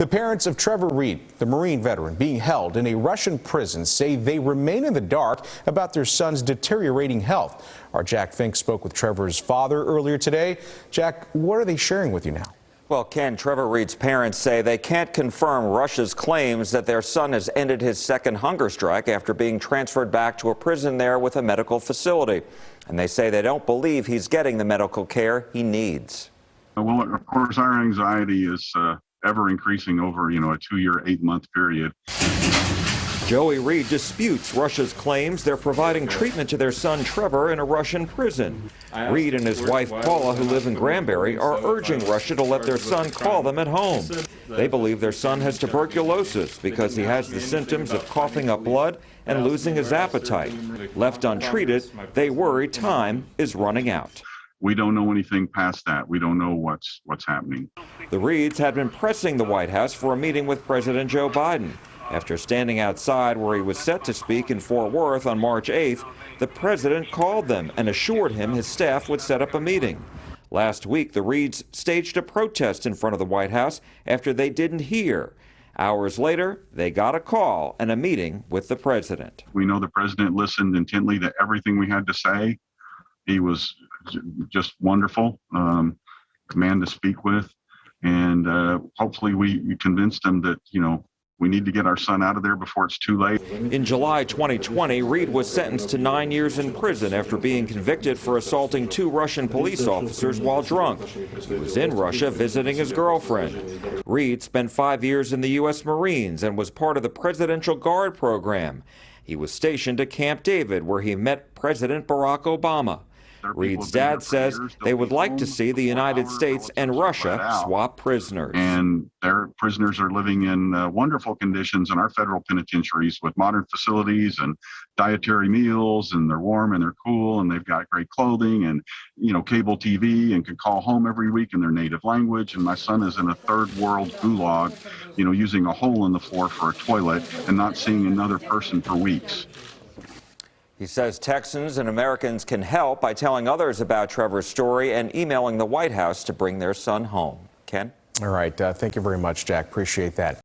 The parents of Trevor Reed, the Marine veteran being held in a Russian prison, say they remain in the dark about their son's deteriorating health. Our Jack Fink spoke with Trevor's father earlier today. Jack, what are they sharing with you now? Well, Ken, Trevor Reed's parents say they can't confirm Russia's claims that their son has ended his second hunger strike after being transferred back to a prison there with a medical facility. And they say they don't believe he's getting the medical care he needs. Well, of course, our anxiety is ever increasing over, a 2-year, 8-month period. Joey Reed disputes Russia's claims they're providing treatment to their son Trevor in a Russian prison. Reed and his wife Paula, who live in Granbury, are urging Russia to let their son call them at home. They believe their son has tuberculosis because he has the symptoms of coughing up blood and losing his appetite. Left untreated, they worry time is running out. We don't know anything past that. We don't know what's happening. The Reeds had been pressing the White House for a meeting with President Joe Biden. After standing outside where he was set to speak in Fort Worth on March 8th, the president called them and assured him his staff would set up a meeting. Last week, the Reeds staged a protest in front of the White House after they didn't hear. Hours later, they got a call and a meeting with the president. We know the president listened intently to everything we had to say. He was just wonderful man to speak with, and hopefully we convinced him that we need to get our son out of there before it's too late. In July 2020, Reed was sentenced to 9 years in prison after being convicted for assaulting 2 Russian police officers while drunk. He was in Russia visiting his girlfriend. Reed spent 5 years in the U.S. Marines and was part of the Presidential Guard program. He was stationed at Camp David, where he met President Barack Obama. Reed's dad says they would like to see the United States and Russia swap prisoners. And their prisoners are living in wonderful conditions in our federal penitentiaries with modern facilities and dietary meals, and they're warm and they're cool and they've got great clothing and, cable TV and can call home every week in their native language. And my son is in a third world gulag, using a hole in the floor for a toilet and not seeing another person for weeks. He says Texans and Americans can help by telling others about Trevor's story and emailing the White House to bring their son home. Ken? All right. Thank you very much, Jack. Appreciate that.